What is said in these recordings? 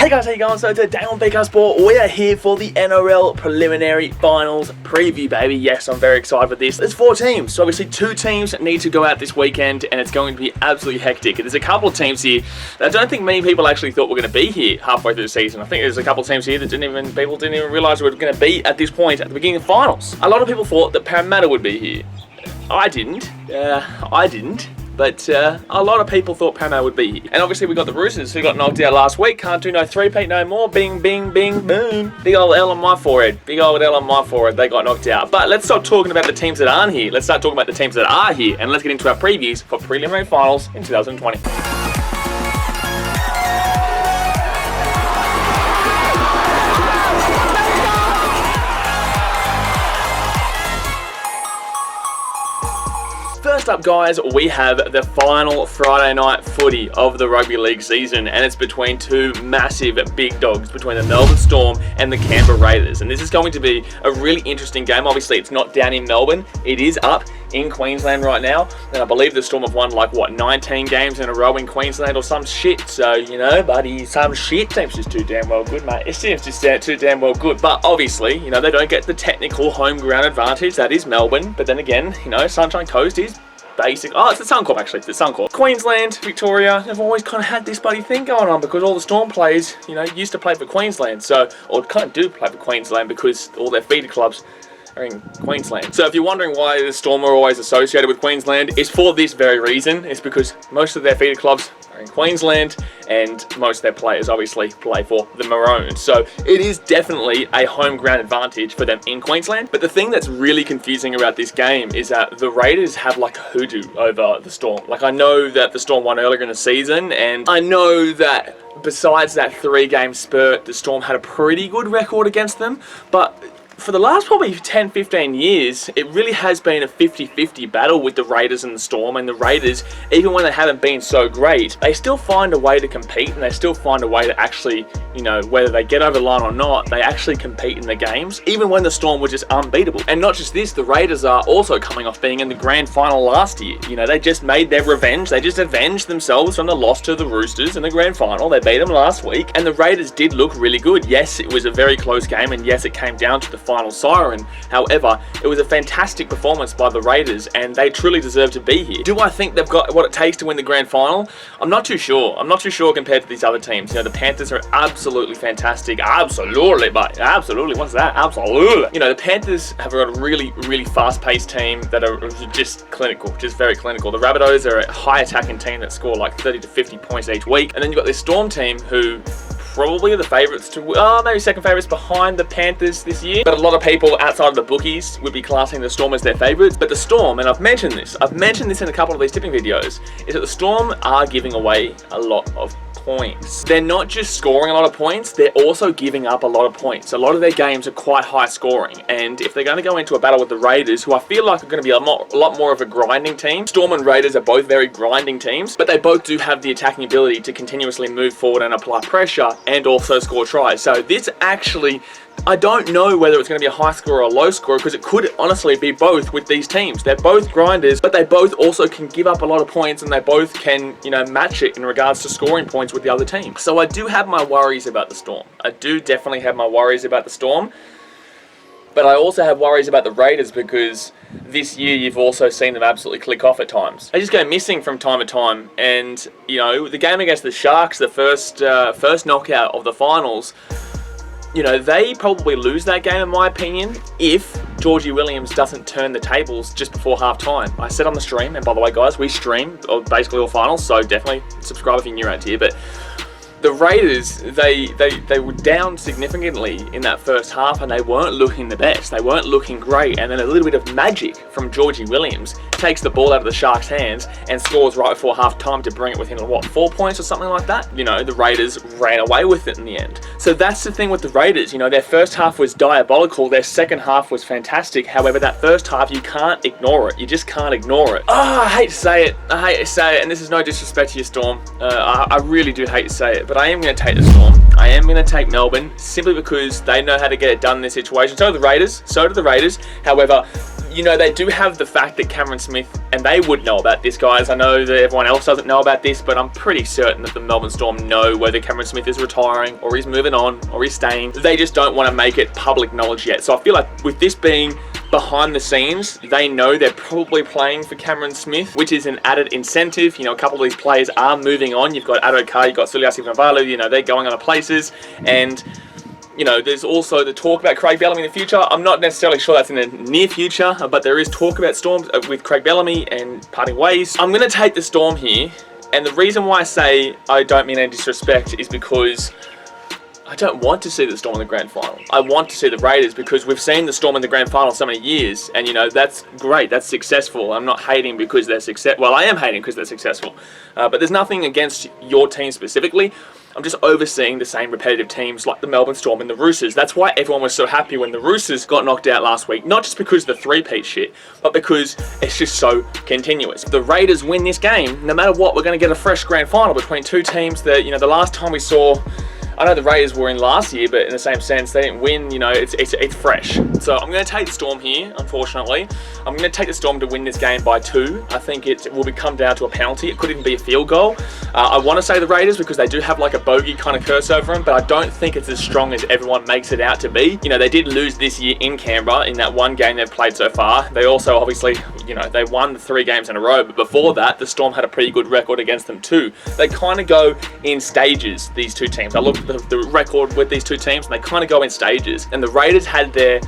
Hey guys, how you going? So today on BKRsport, we are here for the NRL preliminary finals preview, baby. Yes, I'm very excited for this. There's 4 teams, so obviously 2 teams need to go out this weekend, and it's going to be absolutely hectic. There's a couple of teams here that I don't think many people actually thought were going to be here halfway through the season. I think there's a couple of teams here that people didn't even realise were going to be at this point at the beginning of the finals. A lot of people thought that Parramatta would be here. I didn't. But a lot of people thought Parramatta would be here. And obviously we got the Roosters who got knocked out last week. Can't do no three-peat no more. Bing, bing, bing, boom. Big old L on my forehead. Big old L on my forehead. They got knocked out. But let's stop talking about the teams that aren't here. Let's start talking about the teams that are here. And let's get into our previews for preliminary finals in 2020. First up, guys, we have the final Friday night footy of the rugby league season, and it's between 2 massive big dogs, between the Melbourne Storm and the Canberra Raiders. And this is going to be a really interesting game. Obviously, it's not down in Melbourne. It is up in Queensland right now, and I believe the Storm have won 19 games in a row in Queensland or some shit. So, you know, buddy, some shit seems just too damn well good, mate. It seems just too damn well good. But obviously, you know, they don't get the technical home ground advantage. That is Melbourne. But then again, you know, Sunshine Coast is basic. Oh, it's the Suncorp, actually. It's the Suncorp. Queensland, Victoria, they've always kind of had this bloody thing going on because all the Storm players, you know, used to play for Queensland. So, or kind of do play for Queensland because all their feeder clubs are in Queensland. So if you're wondering why the Storm are always associated with Queensland, it's for this very reason. It's because most of their feeder clubs are in Queensland and most of their players obviously play for the Maroons. So it is definitely a home ground advantage for them in Queensland. But the thing that's really confusing about this game is that the Raiders have like a hoodoo over the Storm. Like, I know that the Storm won earlier in the season, and I know that besides that 3-game spurt, the Storm had a pretty good record against them, but for the last probably 10-15 years, it really has been a 50-50 battle with the Raiders and the Storm. And the Raiders, even when they haven't been so great, they still find a way to compete, and they still find a way to actually, you know, whether they get over the line or not, they actually compete in the games, even when the Storm were just unbeatable. And not just this, the Raiders are also coming off being in the Grand Final last year. You know, they just made their revenge. They just avenged themselves from the loss to the Roosters in the Grand Final. They beat them last week, and the Raiders did look really good. Yes, it was a very close game, and yes, it came down to the final siren. However, it was a fantastic performance by the Raiders, and they truly deserve to be here. Do I think they've got what it takes to win the Grand Final? I'm not too sure. I'm not too sure compared to these other teams. You know, the Panthers are absolutely fantastic. Absolutely, but absolutely. What's that? Absolutely. You know, the Panthers have got a really, really fast-paced team that are just clinical, just very clinical. The Rabbitohs are a high-attacking team that score like 30 to 50 points each week. And then you've got this Storm team who probably are the favourites to, maybe second favourites behind the Panthers this year. But a lot of people outside of the bookies would be classing the Storm as their favourites. But the Storm, and I've mentioned this in a couple of these tipping videos, is that the Storm are giving away a lot of points. They're not just scoring a lot of points, they're also giving up a lot of points. A lot of their games are quite high scoring, and if they're going to go into a battle with the Raiders, who I feel like are going to be a lot more of a grinding team. Storm and Raiders are both very grinding teams, but they both do have the attacking ability to continuously move forward and apply pressure and also score tries. So this actually, I don't know whether it's going to be a high score or a low score, because it could honestly be both with these teams. They're both grinders, but they both also can give up a lot of points, and they both can, you know, match it in regards to scoring points with the other team. So I do have my worries about the Storm. I do definitely have my worries about the Storm. But I also have worries about the Raiders, because this year you've also seen them absolutely click off at times. They just go missing from time to time. And, you know, the game against the Sharks, the first knockout of the finals, you know, they probably lose that game, in my opinion, if Georgie Williams doesn't turn the tables just before half-time. I said on the stream, and by the way, guys, we stream basically all finals, so definitely subscribe if you're new around here, but the Raiders, they were down significantly in that first half, and they weren't looking the best. They weren't looking great, and then a little bit of magic from Georgie Williams takes the ball out of the Sharks' hands and scores right before half-time to bring it within, what, 4 points or something like that? You know, the Raiders ran away with it in the end. So that's the thing with the Raiders. You know, their first half was diabolical. Their second half was fantastic. However, that first half, you can't ignore it. You just can't ignore it. Oh, I hate to say it. I hate to say it, and this is no disrespect to your Storm. I really do hate to say it, but I am going to take the Storm. I am going to take Melbourne, simply because they know how to get it done in this situation. So do the Raiders. However, you know, they do have the fact that Cameron Smith and they would know about this, guys. I know that everyone else doesn't know about this, but I'm pretty certain that the Melbourne Storm know whether Cameron Smith is retiring or he's moving on or he's staying. They just don't want to make it public knowledge yet. So I feel like with this being behind the scenes, they know they're probably playing for Cameron Smith, which is an added incentive. You know, a couple of these players are moving on. You've got Adokar, you've got Suliasi Vavalu, you know, they're going other places. And, you know, there's also the talk about Craig Bellamy in the future. I'm not necessarily sure that's in the near future, but there is talk about Storm with Craig Bellamy and parting ways. I'm going to take the Storm here. And the reason why I say I don't mean any disrespect is because I don't want to see the Storm in the Grand Final. I want to see the Raiders, because we've seen the Storm in the Grand Final so many years, and you know, that's great, that's successful. I'm not hating because they're successful. Well, I am hating because they're successful, but there's nothing against your team specifically. I'm just overseeing the same repetitive teams like the Melbourne Storm and the Roosters. That's why everyone was so happy when the Roosters got knocked out last week. Not just because of the three-peat shit, but because it's just so continuous. If the Raiders win this game, no matter what, we're going to get a fresh Grand Final between two teams that, you know, the last time we saw, I know the Raiders were in last year, but in the same sense, they didn't win. You know, it's fresh. So I'm going to take the Storm here, unfortunately. I'm going to take the Storm to win this game by 2. I think it will come down to a penalty. It could even be a field goal. I want to say the Raiders because they do have like a bogey kind of curse over them, but I don't think it's as strong as everyone makes it out to be. You know, they did lose this year in Canberra in that one game they've played so far. They also obviously, you know, they won the 3 games in a row, but before that, the Storm had a pretty good record against them too. They kind of go in stages, these two teams. I looked at the record with these two teams, and they kind of go in stages. And the Raiders had their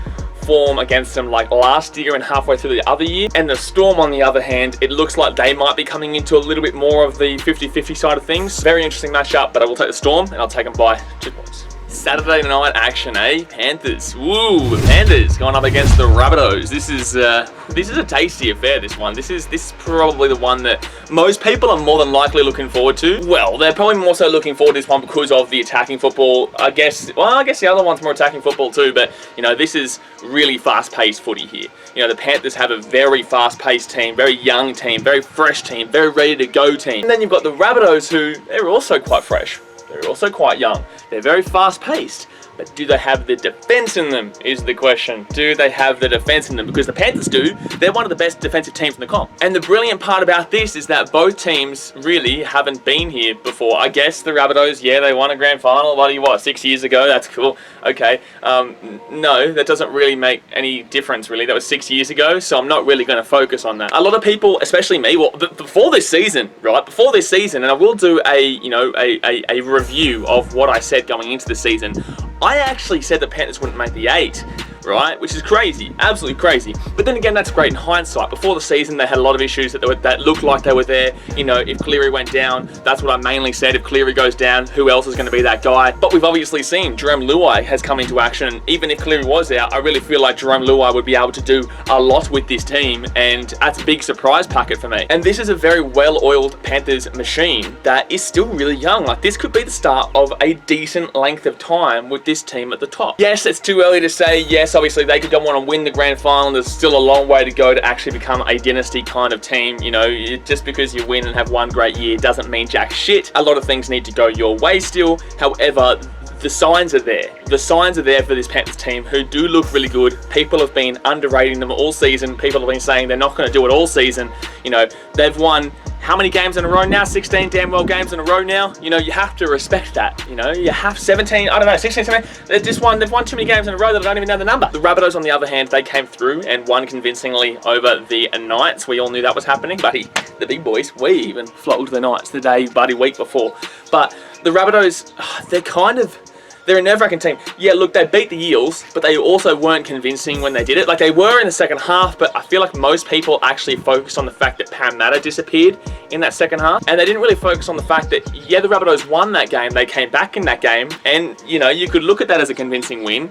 form against them like last year and halfway through the other year. And the Storm, on the other hand, it looks like they might be coming into a little bit more of the 50-50 side of things. Very interesting matchup, but I will take the Storm, and I'll take them by 2 points. Saturday night action, eh? Panthers. Woo, Panthers going up against the Rabbitohs. This is a tasty affair, this one. This is probably the one that most people are more than likely looking forward to. Well, they're probably more so looking forward to this one because of the attacking football. I guess the other one's more attacking football too, but you know, this is really fast-paced footy here. You know, the Panthers have a very fast-paced team, very young team, very fresh team, very ready-to-go team. And then you've got the Rabbitohs, who, they're also quite fresh. They're also quite young. They're very fast-paced. But do they have the defense in them, is the question. Do they have the defense in them? Because the Panthers do. They're one of the best defensive teams in the comp. And the brilliant part about this is that both teams really haven't been here before. I guess the Rabbitohs, yeah, they won a grand final, what, 6 years ago? That's cool. Okay. No, that doesn't really make any difference, really. That was 6 years ago, so I'm not really going to focus on that. A lot of people, especially me, well, before this season, right? Before this season, and I will do a review of what I said going into the season, I actually said the Panthers wouldn't make the 8, right? Which is crazy, absolutely crazy. But then again, that's great in hindsight. Before the season, they had a lot of issues that looked like they were there. You know, if Cleary went down, that's what I mainly said. If Cleary goes down, who else is going to be that guy? But we've obviously seen Jerome Luai has come into action. Even if Cleary was out, I really feel like Jerome Luai would be able to do a lot with this team, and that's a big surprise packet for me. And this is a very well-oiled Panthers machine that is still really young. Like, this could be the start of a decent length of time with this team at the top. Yes, it's too early to say. Yes, obviously they could want to win the grand final. There's still a long way to go to actually become a dynasty kind of team. You know, just because you win and have one great year doesn't mean jack shit. A lot of things need to go your way still. However, the signs are there. The signs are there for this Panthers team, who do look really good. People have been underrating them all season. People have been saying they're not going to do it all season. You know, they've won how many games in a row now? 16 damn well games in a row now. You know, you have to respect that. You know, you have 17, I don't know, 16, 17. They've won too many games in a row that I don't even know the number. The Rabbitohs, on the other hand, they came through and won convincingly over the Knights. We all knew that was happening, buddy. The big boys, we even flogged the Knights the day, week before. But the Rabbitohs, they're a nerve-wracking team. Yeah, look, they beat the Eels, but they also weren't convincing when they did it. Like, they were in the second half, but I feel like most people actually focused on the fact that Parramatta disappeared in that second half. And they didn't really focus on the fact that, yeah, the Rabbitohs won that game. They came back in that game. And, you know, you could look at that as a convincing win.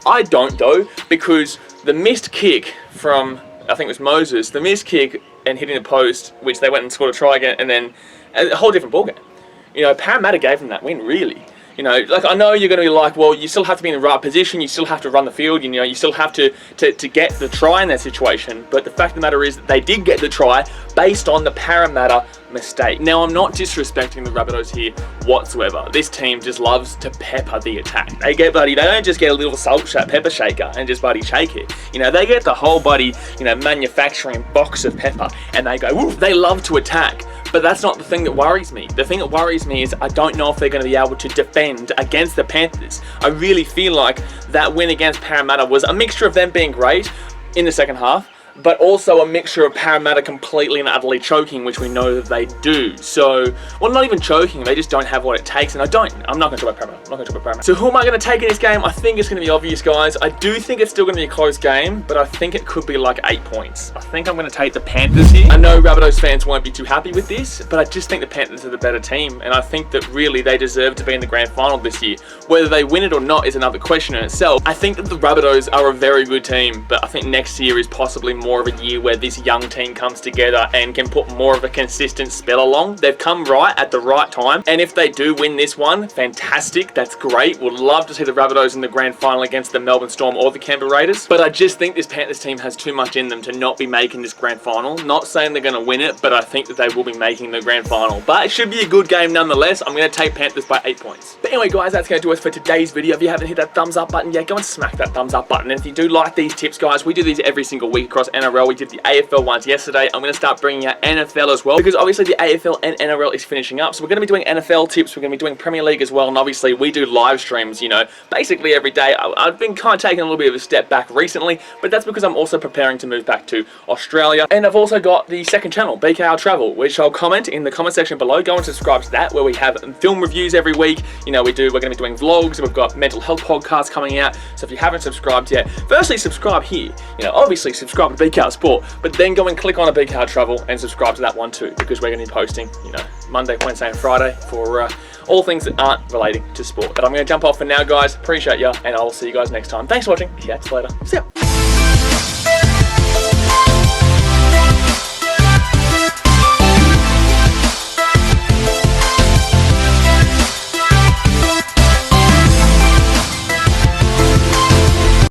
I don't, though, because the missed kick from, I think it was Moses, the missed kick and hitting the post, which they went and scored a try again, and then a whole different ballgame. You know, Parramatta gave them that win, really. You You know, like, I know you're going to be like, well, you still have to be in the right position, you still have to run the field, you know, you still have to get the try in that situation. But the fact of the matter is that they did get the try based on the Parramatta mistake. Now, I'm not disrespecting the Rabbitohs here whatsoever. This team just loves to pepper the attack. They don't just get a little pepper shaker and just shake it. You know, they get the whole manufacturing box of pepper and they go, woo, they love to attack. But that's not the thing that worries me. The thing that worries me is I don't know if they're going to be able to defend against the Panthers. I really feel like that win against Parramatta was a mixture of them being great in the second half, but also a mixture of Parramatta completely and utterly choking, which we know that they do. So, well, not even choking, they just don't have what it takes, and I'm not going to talk about Parramatta. So who am I going to take in this game? I think it's going to be obvious, guys. I do think it's still going to be a close game, but I think it could be like 8 points. I think I'm going to take the Panthers here. I know Rabbitohs fans won't be too happy with this, but I just think the Panthers are the better team, and I think that really they deserve to be in the grand final this year. Whether they win it or not is another question in itself. I think that the Rabbitohs are a very good team, but I think next year is possibly more of a year where this young team comes together and can put more of a consistent spell along. They've come right at the right time, and if they do win this one, fantastic, that's great. Would love to see the Rabbitohs in the grand final against the Melbourne Storm or the Canberra Raiders, but I just think this Panthers team has too much in them to not be making this grand final. Not saying they're going to win it, but I think that they will be making the grand final. But it should be a good game nonetheless. I'm going to take Panthers by 8 points. But anyway, guys, that's going to do us for today's video. If you haven't hit that thumbs up button yet, go and smack that thumbs up button. And if you do like these tips, guys, we do these every single week across NRL. We did the AFL ones yesterday. I'm going to start bringing out NFL as well, because obviously the AFL and NRL is finishing up. So we're going to be doing NFL tips. We're going to be doing Premier League as well. And obviously we do live streams, you know, basically every day. I've been kind of taking a little bit of a step back recently, but that's because I'm also preparing to move back to Australia. And I've also got the second channel, BKR Travel, which I'll comment in the comment section below. Go and subscribe to that, where we have film reviews every week. You know, we're going to be doing vlogs. We've got mental health podcasts coming out. So if you haven't subscribed yet, firstly subscribe here. You know, obviously subscribe to BKRsport, but then go and click on a BKR Travel and subscribe to that one too, because we're going to be posting, you know, Monday, Wednesday and Friday for all things that aren't relating to sport. But I'm going to jump off for now, guys. Appreciate you, and I'll see you guys next time. Thanks for watching. Catch you later. See ya.